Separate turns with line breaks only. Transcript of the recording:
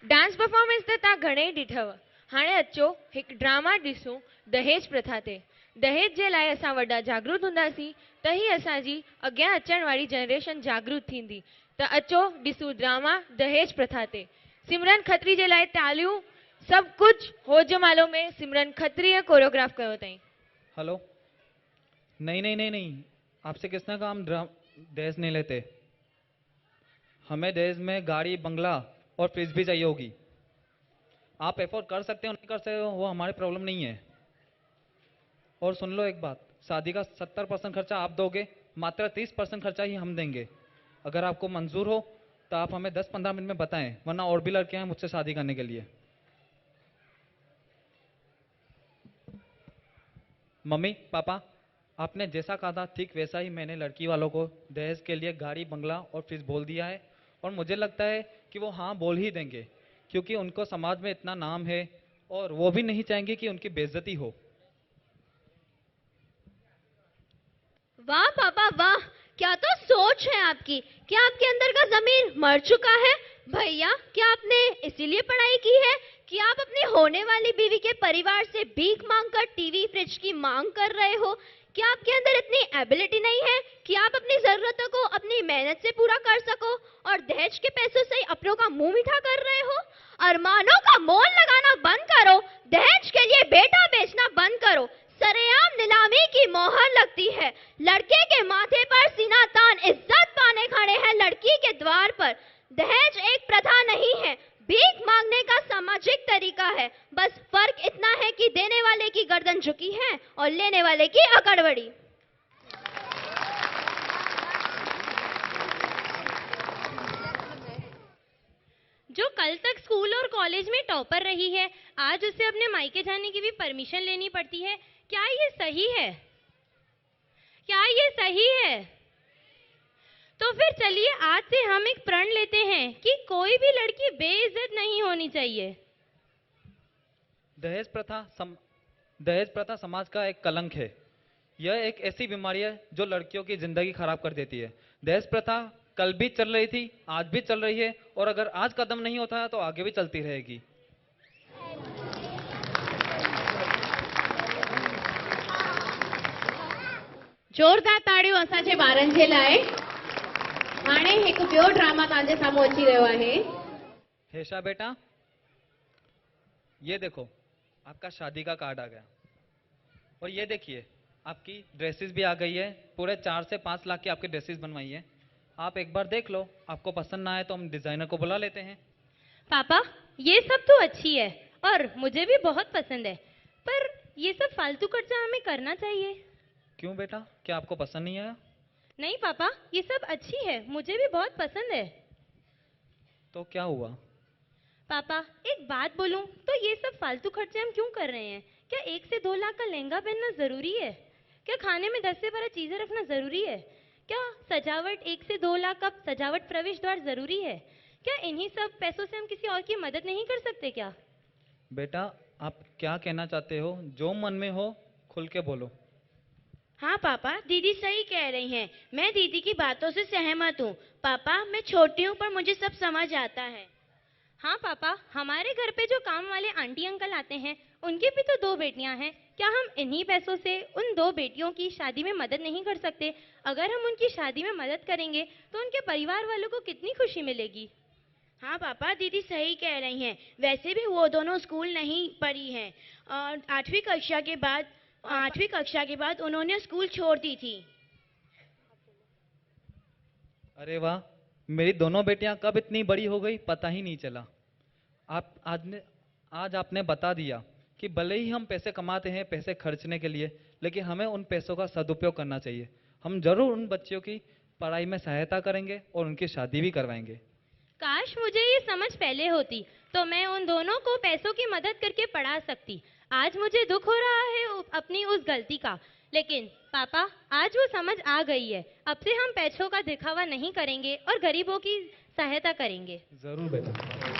Dance performance त तव्हां घणेई ॾिठव। हाणे अचो हिकु ड्रामा ॾिसूं दहेज प्रथा ते। दहेज जे लाइ असां वॾा जागरूक हूंदासीं त ई असांजी अॻियां अचण वारी जनरेशन जागरूक थींदी। त अचो ॾिसूं ड्रामा दहेज प्रथा ते। सिमरन खत्री जे लाइ तालियूं। सभु कुझु होजमालो में सिमरन खत्रीअ कोरियोग्राफ कयो अथई।
हेलो। नहीं नहीं नहीं नहीं, आपसे किसने कहा हम दहेज नहीं लेते। हमें दहेज में गाड़ी, बंगला और फ्रिज भी चाहिए होगी। आप एफोर्ड कर सकते हो नहीं कर सकते हो वो हमारी प्रॉब्लम नहीं है। और सुन लो एक बात, शादी का 70% खर्चा आप दोगे, मात्र 30% खर्चा ही हम देंगे। अगर आपको मंजूर हो तो आप हमें 10-15 मिनट में बताएं, वरना और भी लड़के हैं मुझसे शादी करने के लिए। मम्मी पापा, आपने जैसा कहा था ठीक वैसा ही मैंने लड़की वालों को दहेज के लिए गाड़ी, बंगला और फ्रिज बोल दिया है। और मुझे लगता है कि वो हाँ बोल ही देंगे, क्योंकि उनको समाज में इतना नाम है और वो भी नहीं चाहेंगे कि उनकी बेइज्जती हो।
वाह पापा वाह, क्या तो सोच है आपकी। क्या आपके अंदर का जमीन मर चुका है? भैया, क्या आपने इसीलिए पढ़ाई की है कि आप अपनी होने वाली बीवी के परिवार से भीख मांगकर टीवी, फ्रिज की मांग कर रहे हो? क्या आपके अंदर इतनी एबिलिटी नहीं है कि आप अपनी जरूरतों को अपनी मेहनत से पूरा कर सको और दहेज के पैसों से अपनों का मुंह मीठा कर रहे हो? अरमानों का मोल लगाना बंद करो, दहेज के लिए बेटा बेचना बंद करो। सरेआम नीलामी की मोहर लगती है। लड़के के माथे पर सीना तान इज्जत पाने खड़े हैं लड़की के द्वार पर। दहेज एक प्रथा नहीं है, भीख मांगने का सामाजिक तरीका है। बस फर्क इतना है कि देने वाले की गर्दन झुकी है और लेने वाले की अकड़ बढ़ी।
जो कल तक स्कूल और कॉलेज में टॉपर रही है, आज उसे अपने मायके जाने की भी परमिशन लेनी पड़ती है। क्या ये सही है? क्या ये सही है? तो फिर चलिए आज से हम एक प्रण लेते हैं कि कोई भी लड़की बेइज्जत नहीं होनी चाहिए।
दहेज प्रथा समाज का एक कलंक है। यह एक ऐसी बीमारी है जो लड़कियों की जिंदगी खराब कर देती है। दहेज प्रथा कल भी चल रही थी, आज भी चल रही है, और अगर आज कदम नहीं होता है तो आगे भी चलती रहेगी।
जोरदार ताड़ियों असांजे ॿारनि जे लाइ। हाणे हिकु ॿियो ड्रामा तव्हांजे साम्हूं अची रहियो आहे।
हेशा बेटा, ये देखो आपका शादी का कार्ड आ गया। और ये देखिए आपकी ड्रेसेस भी आ गई है। पूरे 4 से 5 लाख की आपकी ड्रेसेस बनवाई है। आप एक बार देख लो, आपको पसंद ना आए तो हम डिजाइनर को बुला लेते हैं।
पापा, ये सब तो अच्छी है और मुझे भी बहुत पसंद है, पर ये सब फालतू खर्चा हमें करना चाहिए।
क्यों बेटा, क्या आपको पसंद नहीं आया?
नहीं पापा, ये सब अच्छी है, मुझे भी बहुत पसंद है।
तो क्या हुआ?
पापा, एक बात बोलूं तो ये सब फालतू खर्चे हम क्यों कर रहे हैं? क्या 1 से 2 लाख का लहंगा पहनना जरूरी है? क्या खाने में 10 से 12 चीजें रखना जरूरी है? क्या सजावट 1 से 2 लाख का सजावट प्रवेश द्वार जरूरी है? क्या इन्हीं सब पैसों से हम किसी और की मदद नहीं कर सकते क्या?
बेटा, आप क्या कहना चाहते हो? जो मन में हो खुल के बोलो।
हाँ पापा, दीदी सही कह रही हैं। मैं दीदी की बातों से सहमत हूँ। पापा, मैं छोटी हूँ पर मुझे सब समझ आता है।
हाँ पापा, हमारे घर पे जो काम वाले आंटी अंकल आते हैं, उनकी भी तो 2 बेटियां हैं। क्या हम इन्हीं पैसों से उन 2 बेटियों की शादी में मदद नहीं कर सकते? अगर हम उनकी शादी में मदद करेंगे तो उनके परिवार वालों को कितनी खुशी मिलेगी।
हाँ पापा, दीदी सही कह रही हैं। वैसे भी वो दोनों स्कूल नहीं पढ़ी हैं और 8वीं कक्षा के बाद उन्होंने स्कूल छोड़ दी थी।
अरे वाह, मेरी दोनों बेटियां कब इतनी बड़ी हो गई पता ही नहीं चला। आज आपने बता दिया कि भले ही हम पैसे कमाते हैं पैसे खर्चने के लिए, लेकिन हमें उन पैसों का सदुपयोग करना चाहिए। हम जरूर उन बच्चों की पढ़ाई में सहायता करेंगे और उनकी शादी भी करवाएंगे।
काश मुझे ये समझ पहले होती तो मैं उन दोनों को पैसों की मदद करके पढ़ा सकती। आज मुझे दुख हो रहा है अपनी उस गलती का, लेकिन पापा आज वो समझ आ गई है। अब से हम पैसों का दिखावा नहीं करेंगे और गरीबों की सहायता करेंगे।
जरूर बेटा।